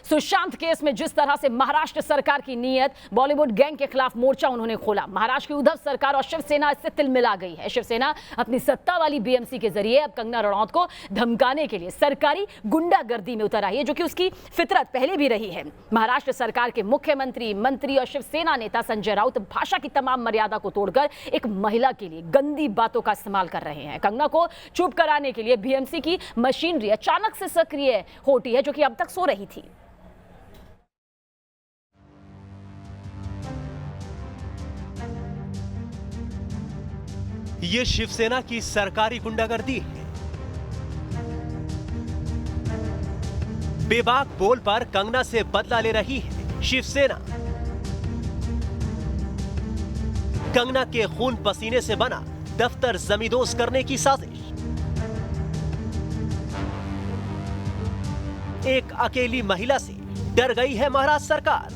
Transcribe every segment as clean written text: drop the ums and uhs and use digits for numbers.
Sushant case में जिस तरह से महाराष्ट्र सरकार की नीयत, बॉलीवुड गैंग के खिलाफ मोर्चा उन्होंने खोला। महाराष्ट्र की उद्धव सरकार और शिवसेना इससे तिलमिला गई है। शिवसेना अपनी सत्ता वाली बीएमसी के जरिए अब कंगना रनौत को धमकाने के लिए सरकारी गुंडागर्दी में उतर आई है, जो कि उसकी फितरत पहले भी रही है। महाराष्ट्र सरकार के मुख्यमंत्री, मंत्री और शिवसेना नेता संजय राउत भाषा की तमाम मर्यादा को तोड़कर एक महिला के लिए गंदी बातों का इस्तेमाल कर रहे हैं। कंगना को चुप कराने के लिए बीएमसी की मशीनरी अचानक से सक्रिय होती है, जो कि अब तक सो रही थी। ये शिवसेना की सरकारी गुंडागर्दी है। बेबाक बोल पर कंगना से बदला ले रही है शिवसेना। कंगना के खून पसीने से बना दफ्तर जमींदोज करने की साजिश। एक अकेली महिला से डर गई है महाराष्ट्र सरकार।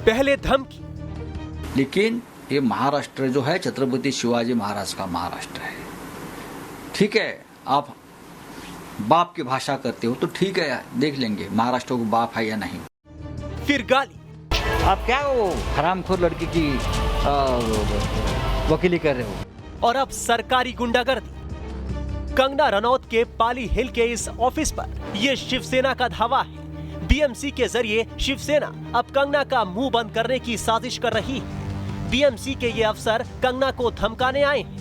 पहले धमकी, लेकिन ये महाराष्ट्र जो है छत्रपति शिवाजी महाराज का महाराष्ट्र है। ठीक है, आप बाप की भाषा करते हो तो ठीक है, देख लेंगे महाराष्ट्र को बाप है या नहीं। फिर गाली, आप क्या वो हरामखोर लड़की की वकीली कर रहे हो। और अब सरकारी गुंडागर्दी। कंगना रनौत के पाली हिल के इस ऑफिस पर यह शिवसेना का धावा है। बीएमसी के जरिए शिवसेना अब कंगना का मुंह बंद करने की साजिश कर रही है। बीएमसी के ये अफसर कंगना को धमकाने आए हैं।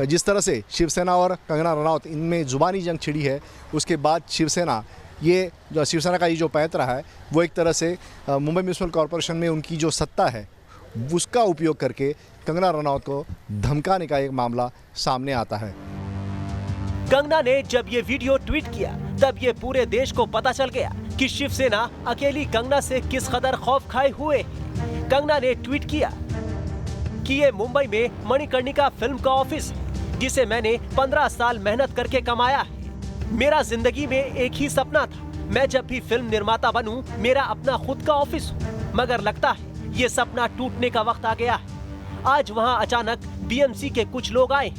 जिस तरह से शिवसेना और कंगना रनौत इनमें जुबानी जंग छिड़ी है, उसके बाद शिवसेना का ये जो पैंतरा है वो एक तरह से मुंबई म्यूनिसिपल कॉरपोरेशन में उनकी जो सत्ता है उसका उपयोग करके कंगना रनौत को धमकाने का एक मामला सामने आता है। कंगना ने जब ये वीडियो ट्वीट किया तब ये पूरे देश को पता चल गया कि शिवसेना अकेली कंगना से किस कदर खौफ खाए हुए है। कंगना ने ट्वीट किया कि ये मुंबई में मणिकर्णिका फिल्म का ऑफिस है, जिसे मैंने 15 साल मेहनत करके कमाया है। मेरा जिंदगी में एक ही सपना था, मैं जब भी फिल्म निर्माता बनूं मेरा अपना खुद का ऑफिस हो, मगर लगता है ये सपना टूटने का वक्त आ गया है। आज वहां अचानक बीएमसी के कुछ लोग आए,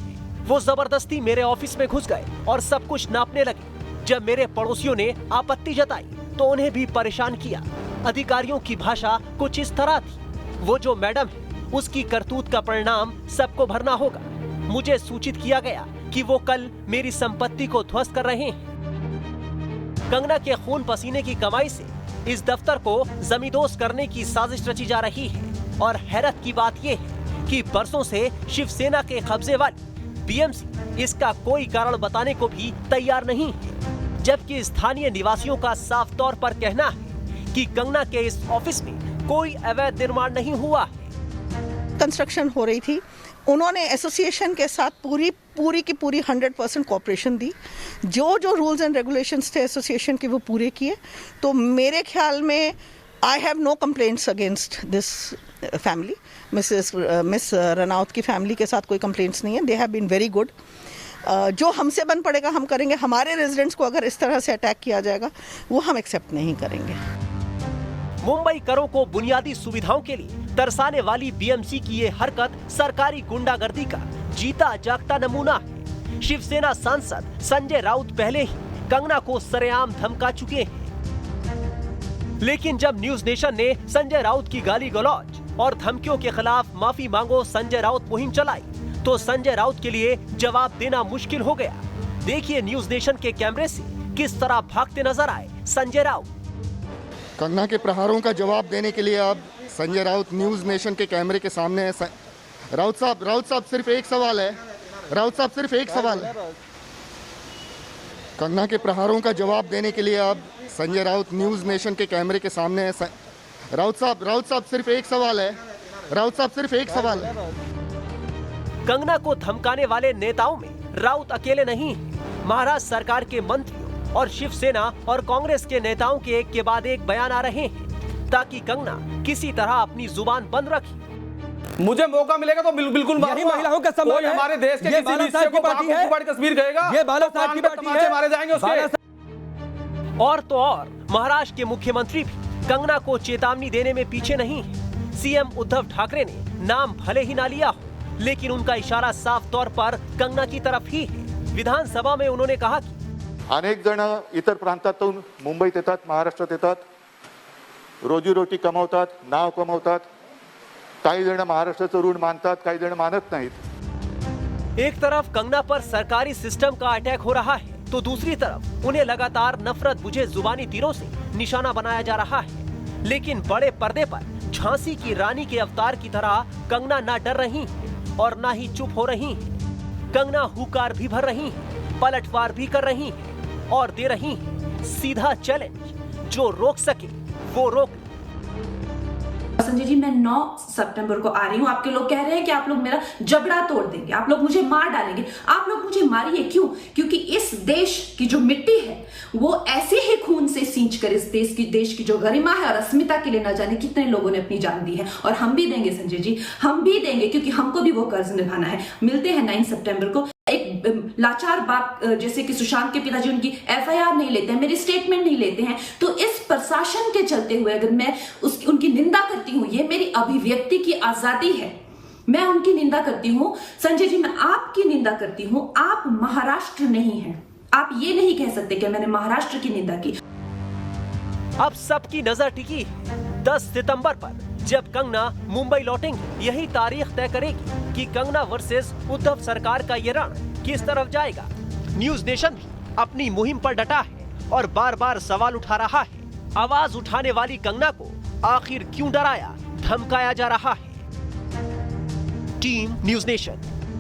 वो जबरदस्ती मेरे ऑफिस में घुस गए और सब कुछ नापने लगे। जब मेरे पड़ोसियों ने आपत्ति जताई तो उन्हें भी परेशान किया। अधिकारियों की भाषा कुछ इस तरह थी, वो जो मैडम है उसकी करतूत का परिणाम सबको भरना होगा। मुझे सूचित किया गया कि वो कल मेरी संपत्ति को ध्वस्त कर रहे हैं। कंगना के खून पसीने की कमाई से इस दफ्तर को जमींदोज करने की साजिश रची जा रही है। और हैरत की बात यह है कि बरसों से शिवसेना के कब्जे वाली बीएमसी इसका कोई कारण बताने को भी तैयार नहीं है, जबकि स्थानीय निवासियों का साफ तौर पर कहना है कि कंगना के इस ऑफिस में कोई अवैध निर्माण नहीं हुआ है। कंस्ट्रक्शन हो रही थी, उन्होंने एसोसिएशन के साथ पूरी की पूरी 100% कोऑपरेशन दी। जो रूल्स एंड रेगुलेशंस थे एसोसिएशन के वो पूरे किए। तो मेरे ख्याल में I have no complaints against this family. Miss Ranaut की फैमिली के साथ कोई कंप्लेंट्स नहीं है। They have been very good. जो हमसे बन पड़ेगा हम करेंगे। हमारे रेजिडेंट्स को अगर इस तरह से अटैक किया जाएगा वो हम एक्सेप्ट नहीं करेंगे। मुंबई करों को बुनियादी सुविधाओं के लिए तरसाने वाली बीएमसी की ये हरकत सरकारी गुंडागर्दी का जीता जागता नमूना है। शिवसेना सांसद संजय राउत पहले ही कंगना को सरेआम धमका चुके हैं। लेकिन जब न्यूज नेशन ने संजय राउत की गाली गलौज और धमकियों के खिलाफ माफी मांगो संजय राउत मुहिम चलाई तो संजय राउत के लिए जवाब देना मुश्किल हो गया। देखिए न्यूज नेशन के कैमरे से किस तरह भागते नजर आए संजय राउत। कंगना के प्रहारों का जवाब देने के लिए अब संजय राउत न्यूज़ नेशन के कैमरे के सामने है। राउत साहब सिर्फ एक सवाल है। कंगना के प्रहारों का जवाब देने के लिए अब संजय राउत न्यूज़ नेशन के कैमरे के सामने है। राउत साहब सिर्फ एक सवाल है। कंगना को धमकाने वाले नेताओं में राउत अकेले नहीं हैं। महाराष्ट्र सरकार के मंत्रियों और शिवसेना और कांग्रेस के नेताओं के एक के बाद एक बयान आ रहे हैं ताकि कंगना किसी तरह अपनी जुबान बंद रखे। मुझे मौका मिलेगा तो बिल्कुल महिलाओं का सम्मान है। हमारे देश के किसी हिस्से को पार्टी है, कश्मीर गएगा, ये बाला साहब की पार्टी है, मारे जाएंगे उसके। और तो और महाराष्ट्र के मुख्यमंत्री भी कंगना को चेतावनी देने में पीछे नहीं है। सीएम उद्धव ठाकरे ने नाम भले ही ना लिया हो, लेकिन उनका इशारा साफ तौर पर कंगना की तरफ ही है। विधानसभा में उन्होंने कहा कि अनेक जण इतर प्रांतातून मुंबईत येतात, महाराष्ट्रात येतात, रोजीरोटी कमवतात, नाव कमवतात. काही जण महाराष्ट्राचं ऋण मानतात, काही जण मानत नाहीत. एक तरफ कंगना पर सरकारी सिस्टम का अटैक हो रहा है तो दूसरी तरफ उन्हें लगातार नफरत बुझे जुबानी तीरों से निशाना बनाया जा रहा है। लेकिन बड़े पर्दे पर झांसी की रानी के अवतार की तरह कंगना ना डर रही है और ना ही चुप हो रही है। कंगना हुकार भी भर रही है, पलटवार भी कर रही है और दे रही है सीधा चैलेंज, जो रोक सके वो रोक। संजय जी, मैं 9 सितंबर को आ रही हूँ। आपके लोग कह रहे हैं कि आप लोग मेरा जबड़ा तोड़ देंगे, आप लोग मुझे मार डालेंगे। आप लोग मुझे मारिए, क्यों? क्योंकि इस देश की जो मिट्टी है वो ऐसे ही खून से सींच कर इस देश की जो गरिमा है और अस्मिता के लिए न जाने कितने लोगों ने अपनी जान दी है। और हम भी देंगे संजय जी, हम भी देंगे, क्योंकि हमको भी वो कर्ज निभाना है। मिलते हैं 9 सितंबर को। एक लाचार बाप जैसे कि सुशांत के पिताजी उनकी FIR नहीं लेते हैं, मेरी स्टेटमेंट नहीं लेते हैं, तो इस प्रशासन के चलते हुए अगर मैं उनकी निंदा करती हूं, ये मेरी अभिव्यक्ति की आजादी है, मैं उनकी निंदा करती हूं। संजय जी, मैं आपकी निंदा करती हूं, आप महाराष्ट्र नहीं हैं। आप ये नहीं कह सकते कि मैंने महाराष्ट्र की निंदा की। अब सबकी नजर टिकी है 10 सितंबर पर, जब कंगना मुंबई लौटेंगी। यही तारीख तय करेगी कि कंगना वर्सेस उद्धव सरकार का ये रण किस तरफ जाएगा। न्यूज नेशन भी अपनी मुहिम पर डटा है और बार बार सवाल उठा रहा है, आवाज उठाने वाली कंगना को आखिर क्यों डराया, धमकाया जा रहा है। Team news nation.